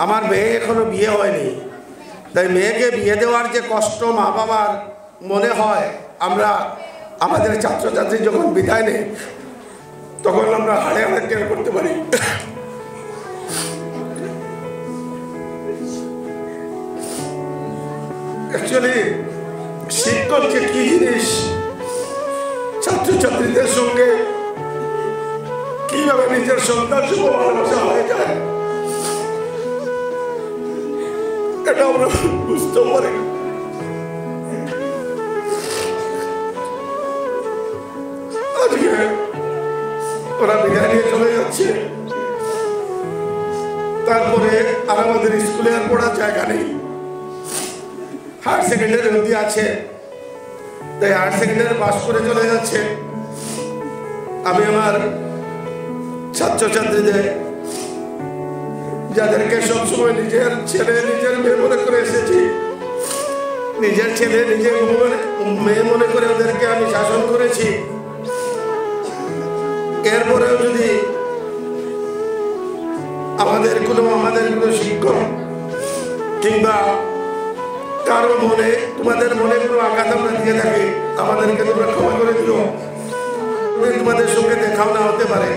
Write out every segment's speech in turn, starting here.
আমার মেয়ে এখনো বিয়ে হয়নি, তাই মেয়েকে বিয়ে দেওয়ার যে কষ্ট মা বাবার মনে হয়, আমরা আমাদের ছাত্রছাত্রী যখন বিদায় নেই তখন আমরা হাড়ে হাড়ে টের করতে পারি। অ্যাকচুয়ালি শিক্ষক যে কি জিনিস, ছাত্রছাত্রীদের সঙ্গে কিভাবে নিজের সন্তান শুভ ভালোবাসা হয়ে যায় এটা আমরা বুঝতে পারি। আজকে ওরা বিদায় নিয়ে চলে যাচ্ছে, তারপরে আর আমাদের স্কুলে আর পড়ার জায়গা নেই। হায়ার সেকেন্ডারি অবধি আছে, তাই হায়ার সেকেন্ডারি পাস করে চলে যাচ্ছে। আমি আমার ছাত্রছাত্রীদের, যাদেরকে সবসময় নিজের ছেলে নিজের মেয়ে মনে করে এসেছি, নিজের ছেলে নিজের মেয়ে মনে করে ওদেরকে আমি শাসন করেছি, এরপরেও যদি আমাদের কোনো শিক্ষক কিংবা কারো মনে, তোমাদের মনে কোনো আঘাত আমরা দিয়ে থাকি, আমাদেরকে তোমরা ক্ষমা করে দিও। তোমাদের সঙ্গে দেখাও না হতে পারে।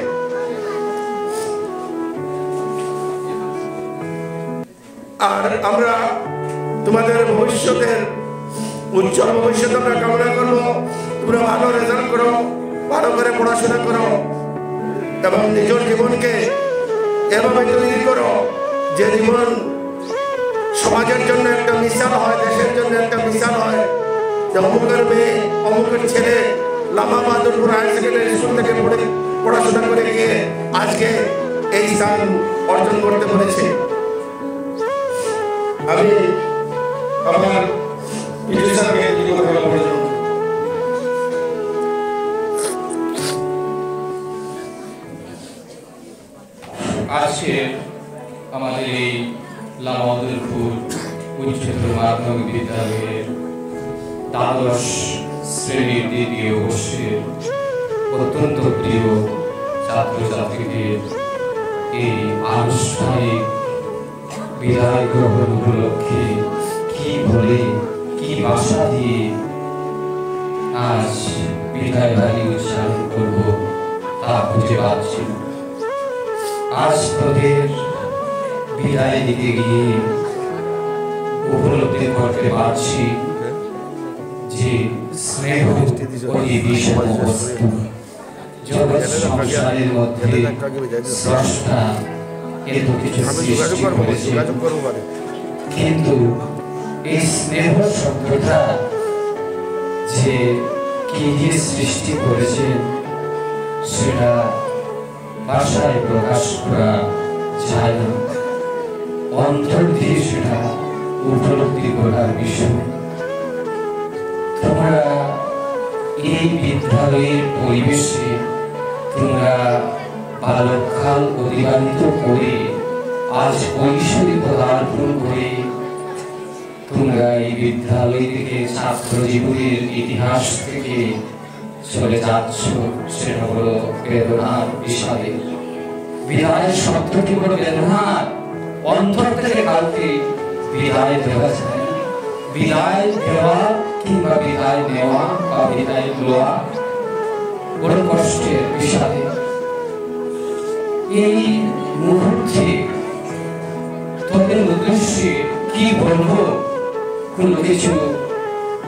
আর আমরা তোমাদের ভবিষ্যতের উজ্জ্বল ভবিষ্যৎ আমরা কামনা করবো। তোমরা ভালো রেজাল্ট করো, ভালো করে পড়াশোনা করো এবং নিজের জীবনকে এভাবে তৈরি করো যে জীবন সমাজের জন্য একটা মিশন হয়, দেশের জন্য একটা মিশন হয়। যে অমুকের মেয়ে, অমুকের ছেলে Lama Bahadurpur higher secondary school থেকে পড়াশোনা করে গিয়ে আজকে এই স্থান অর্জন করতে পেরেছে। আমি আমার আজকে আমাদের এই লামাদুরপুর উচ্চতর মাধ্যমিক বিদ্যালয়ের দ্বাদশ শ্রেণীর দ্বিতীয় বর্ষের অত্যন্ত প্রিয় ছাত্রছাত্রীদের এই আনুষ্ঠানিক বিদায় গ্রহণ উপলক্ষে কি বলে, কি ভাষা দিয়ে আজ বিদায় বাড়ি উচ্চারণ করব তা খুঁজে পাচ্ছি। আজ তোদের বিদায় দিতে গিয়ে উপলব্ধি করতে পারছি যে স্নেহ অতি বিষম বস্তু। জগৎ সংসারের মধ্যে স্রষ্টা এত কিছু সৃষ্টি করেছে, কিন্তু এই স্নেহ শব্দটা যে কি দিয়ে সৃষ্টি করেছেন সেটা ভাষায় প্রকাশ করা যায় না। অন্তর দিয়ে সেটা উপলব্ধি করার বিষয়। তোমরা এই বিদ্যালয়ের পরিবেশে তোমরা বালককাল অতিবাহিত করে আজ কৈশোরে পদার্পণ করে তোমরা এই বিদ্যালয় থেকে ছাত্র জীবনের ইতিহাস থেকে চলে যাচ্ছ, সেটা হলো বেদনার বিষাদে। বিদায়ের শব্দটি হলো বেদনার। অন্তর থেকে কাউকে বিদায় দেওয়া যায় না। বিদায় দেওয়া কিংবা বিদায় নেওয়া বা বিদায় দেওয়া বড় কষ্টের বিষাদে। এই মুহূর্তে তোদের উদ্দেশ্যে কি বলবো কোনো কিছু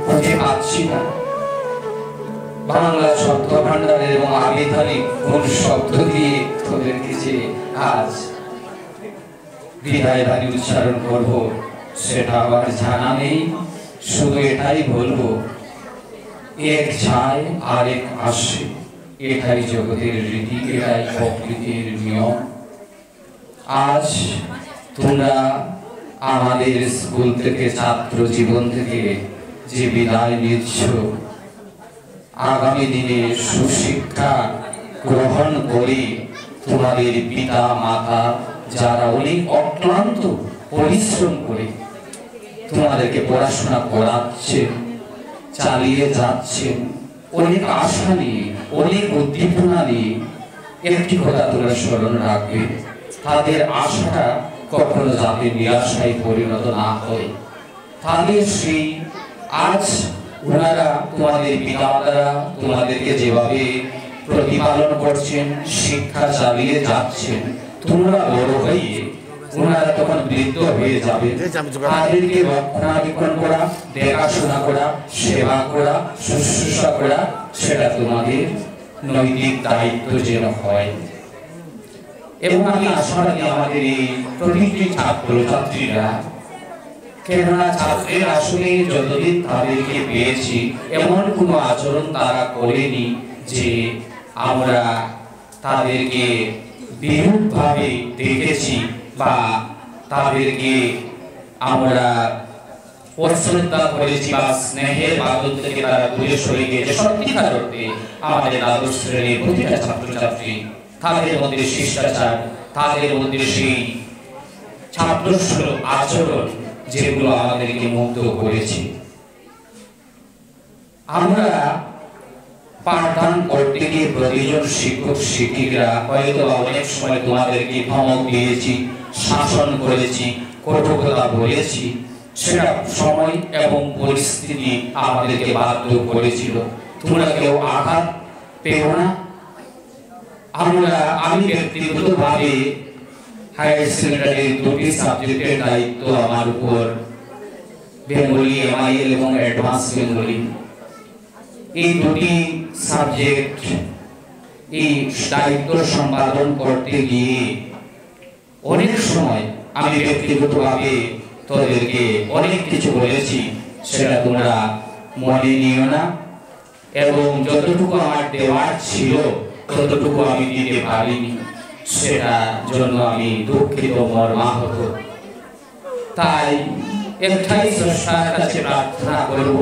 খুঁজে পাচ্ছি না। বাংলা শব্দ ভান্ডারের এবং আবিধানিক কোন শব্দ দিয়ে তোদেরকে যে আজ বিদায় বাণী উচ্চারণ করব সেটা আবার জানা নেই। শুধু এটাই বলবো, এক যায় আর এক আসে, এটাই জগতের রীতি, এটাই প্রকৃতির নিয়ম। আজ তোমরা আমাদের স্কুল থেকে, ছাত্র জীবন থেকে যে বিদায় নিচ্ছ, আগামী দিনে সুশিক্ষা গ্রহণ করে তোমাদের পিতা মাতা যারা অনেক অক্লান্ত পরিশ্রম করে তোমাদেরকে পড়াশোনা করাচ্ছেন, চালিয়ে যাচ্ছেন, অনেক আশা নিয়ে, অনেক উদ্দীপনা নিয়ে, একটি কথা তোমরা স্মরণ রাখবে, তাদের আশাটা কখনো যাতে নিরাশায় পরিণত না হয়। তাদের সেই আজ ওনারা তোমাদের পিতামাতারা তোমাদেরকে যেভাবে প্রতিপালন করছেন, শিক্ষা চালিয়ে যাচ্ছেন, তোমরা বড় হয়ে ওনারা তখন বৃদ্ধ হয়ে যাবে, তাদেরকে রক্ষণাবেক্ষণ করা, দেখাশোনা করা, সেবা করা, শুশ্রূষা করা, সেটা তোমাদের নৈতিক দায়িত্ব যেন হয়। এবং আমি আশাবাদী আমাদের এই প্রতিটি ছাত্র ছাত্রীরা, কেননা ছাত্রের আসলে যতদিন তাদেরকে পেয়েছি এমন কোনো আচরণ তারা করেনি যে আমরা তাদেরকে বিরূপভাবে দেখেছি বা তাদেরকে আমরা অশ্রদ্ধা করেছি বা স্নেহের বাঁধন থেকে তারা দূরে সরে গিয়েছে। সত্যিকার অর্থে আমাদের দ্বাদশ শ্রেণীর প্রতিটা ছাত্রছাত্রী, তাদের মধ্যে শিষ্টাচার, তাদের মধ্যে সেই ছাত্রসুলভ আচরণ যেগুলো আমাদেরকে মুগ্ধ করেছে। আমরা পাঠদান করতে গিয়ে প্রতিজন শিক্ষক শিক্ষিকা হয়তো অনেক সময় তোমাদেরকে ধমক দিয়েছি, শাসন করেছি, কঠোরতা বলেছি, সেটা সময় এবং পরিস্থিতি আমাদেরকে বাধ্য করেছিল। তোমরা কেউ আঘাত পেও না। আমি ব্যক্তিগতভাবে হায়ার সেকেন্ডারির দুটি সাবজেক্টের দায়িত্ব আমার উপর, বেঙ্গলি এমআইএল এবং অ্যাডভান্স বেঙ্গলি, এই দুটি সাবজেক্ট এই দায়িত্ব সম্পাদন করতে গিয়ে অনেক সময় আমি ব্যক্তিগতভাবে তোদেরকে অনেক কিছু বলেছি, সেটা তোমরা মনে নিও না। এবং যতটুকু আমার দেওয়ার ছিল ততটুকু আমি দিতে পারিনি, সেটার জন্য আমি দুঃখিত, মর্মাহত। তাই একটাই স্রষ্টার কাছে প্রার্থনা করব,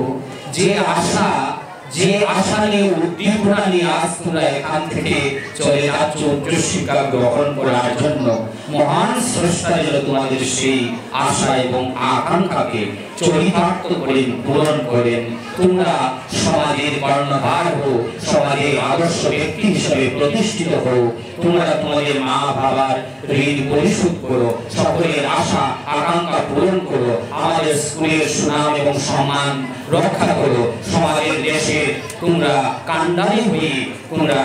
যে আশা নিয়ে উদ্দীপনা নিয়ে আজ তোমরা এখান থেকে চলে যাচ্ছ উচ্চশিক্ষা গ্রহণ করার জন্য, মহান স্রষ্টা যেন তোমাদের সেই আশা এবং আকাঙ্ক্ষাকে চরিতার্থ করেন, পূরণ করেন। তোমরা সমাজের কর্ণধার হও, সমাজের আদর্শ ব্যক্তি হিসেবে প্রতিষ্ঠিত হও। তোমরা তোমাদের মা বাবার ঋণ পরিশোধ করো, সকলের আশা আকাঙ্ক্ষা পূরণ করো, আমাদের স্কুলের সুনাম এবং সম্মান রক্ষা করো, সমাজের দেশে তোমরা কান্ডারি হয়ে তোমরা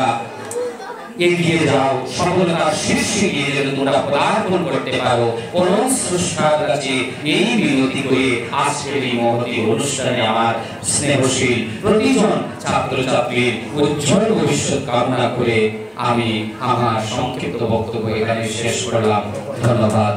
এগিয়ে যাও, সফলতার শীর্ষে গিয়ে যেন তোমরা পদার্পণ করতে পারো। পরম স্রষ্টার কাছে এই বিনতি করে আজকের এই মহতী অনুষ্ঠানে আমার স্নেহশীল প্রতিজন ছাত্রছাত্রীর উজ্জ্বল ভবিষ্যৎ কামনা করে আমি আমার সংক্ষিপ্ত বক্তব্য এখানে শেষ করলাম। ধন্যবাদ।